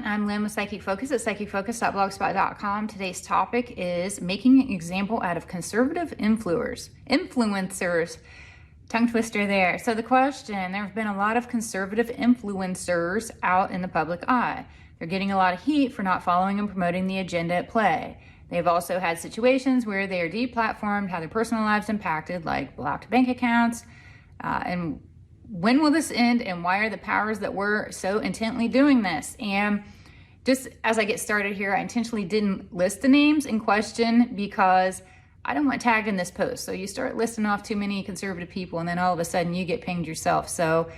I'm Lynn with Psychic Focus at psychicfocus.blogspot.com. Today's topic is making an example out of conservative influencers. Tongue twister there. So the question, there have been a lot of conservative influencers out in the public eye. They're getting a lot of heat for not following and promoting the agenda at play. They've also had situations where they are deplatformed, how their personal lives impacted, like blocked bank accounts, and when will this end, and why are the powers that were so intently doing this? And just as I get started here, I intentionally didn't list the names in question because I don't want tagged in this post. So you start listing off too many conservative people and then all of a sudden you get pinged yourself. So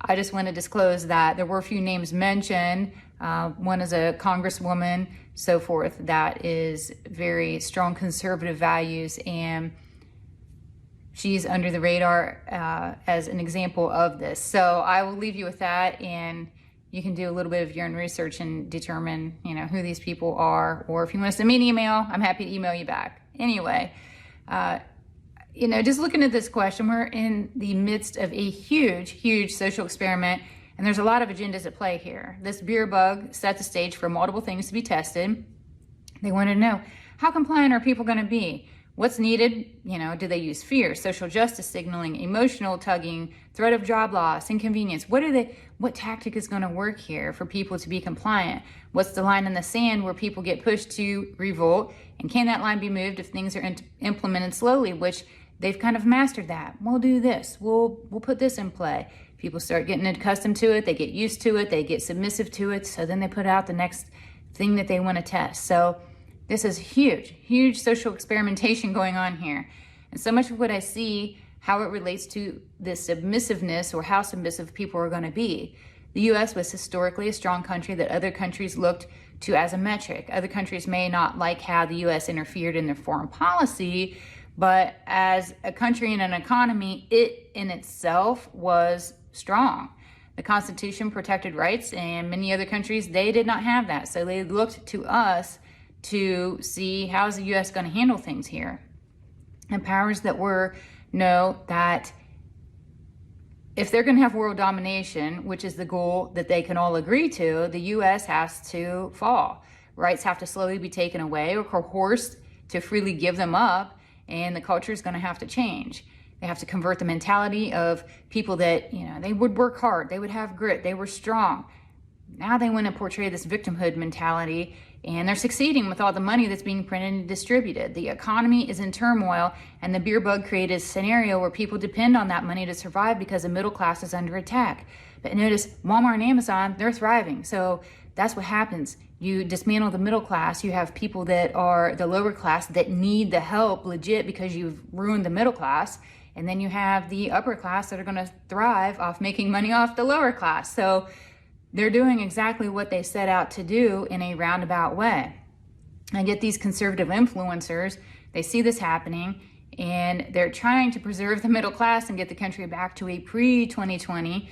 I just want to disclose that there were a few names mentioned. One is a congresswoman, so forth, that is very strong conservative values, and she's under the radar as an example of this. So I will leave you with that, and you can do a little bit of your own research and determine, who these people are. Or if you want to send me an email, I'm happy to email you back. Anyway, just looking at this question, we're in the midst of a huge social experiment, and there's a lot of agendas at play here. This beer bug set the stage for multiple things to be tested. They wanted to know, how compliant are people going to be? What's needed? Do they use fear, social justice signaling, emotional tugging, threat of job loss, inconvenience? What tactic is going to work here for people to be compliant? What's the line in the sand where people get pushed to revolt? And can that line be moved if things are implemented slowly, which they've kind of mastered that? We'll do this. We'll put this in play. People start getting accustomed to it. They get used to it. They get submissive to it. So then they put out the next thing that they want to test. So this is huge social experimentation going on here. And so much of what I see, how it relates to this submissiveness or how submissive people are going to be. The U.S. was historically a strong country that other countries looked to as a metric. Other countries may not like how the U.S. interfered in their foreign policy, but as a country and an economy, it in itself was strong. The Constitution protected rights, and many other countries, they did not have that. So they looked to us to see how is the U.S. going to handle things here. And powers that were know that if they're going to have world domination, which is the goal that they can all agree to, the U.S. has to fall. Rights have to slowly be taken away or coerced to freely give them up, and the culture is going to have to change. They have to convert the mentality of people that, they would work hard, they would have grit, they were strong. Now they want to portray this victimhood mentality, and they're succeeding with all the money that's being printed and distributed. The economy is in turmoil, and the beer bug created a scenario where people depend on that money to survive because the middle class is under attack. But notice Walmart and Amazon, they're thriving. So that's what happens. You dismantle the middle class. You have people that are the lower class that need the help legit because you've ruined the middle class. And then you have the upper class that are going to thrive off making money off the lower class. So they're doing exactly what they set out to do in a roundabout way. And yet these conservative influencers, they see this happening, and they're trying to preserve the middle class and get the country back to a pre-2020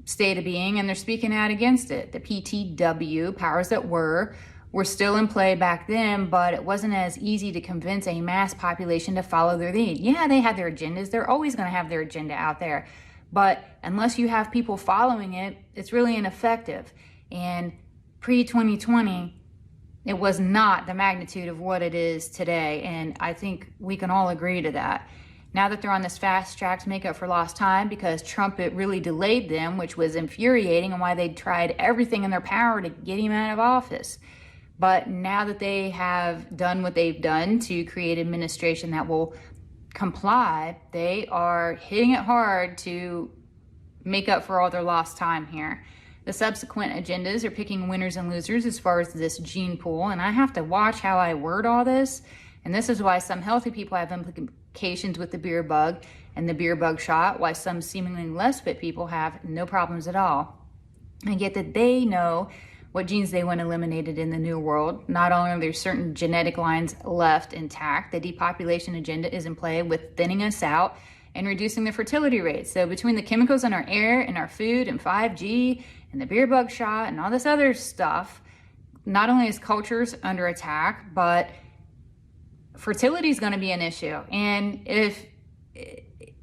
state of being, and they're speaking out against it. The PTW, powers that were still in play back then, but it wasn't as easy to convince a mass population to follow their lead. Yeah, they had their agendas. They're always going to have their agenda out there. But unless you have people following it, it's really ineffective. And pre-2020, it was not the magnitude of what it is today. And I think we can all agree to that. Now that they're on this fast track to make up for lost time because Trump, it really delayed them, which was infuriating, and why they tried everything in their power to get him out of office. But now that they have done what they've done to create an administration that will comply, they are hitting it hard to make up for all their lost time here. The subsequent agendas are picking winners and losers as far as this gene pool, and I have to watch how I word all this, and this is why some healthy people have implications with the beer bug and the beer bug shot, why some seemingly less fit people have no problems at all. And yet that they know what genes they want eliminated in the new world. Not only are there certain genetic lines left intact, the depopulation agenda is in play with thinning us out and reducing the fertility rates. So between the chemicals in our air and our food and 5G and the beer bug shot and all this other stuff, not only is cultures under attack, but fertility is going to be an issue. And if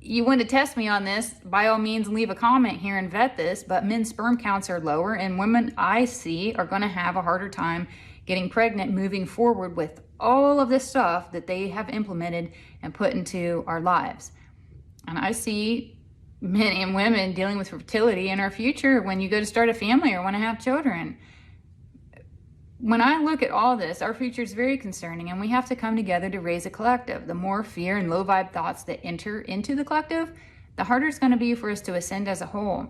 you want to test me on this, by all means, leave a comment here and vet this, but men's sperm counts are lower, and women I see are going to have a harder time getting pregnant moving forward with all of this stuff that they have implemented and put into our lives. And I see men and women dealing with fertility in our future when you go to start a family or want to have children. When I look at all this, our future is very concerning, and we have to come together to raise a collective. The more fear and low vibe thoughts that enter into the collective, the harder it's going to be for us to ascend as a whole.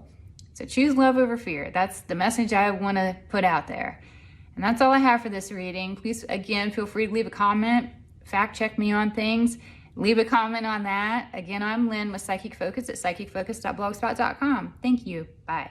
So choose love over fear. That's the message I want to put out there. And that's all I have for this reading. Please, again, feel free to leave a comment, fact check me on things, leave a comment on that. Again, I'm Lynn with Psychic Focus at psychicfocus.blogspot.com. Thank you. Bye.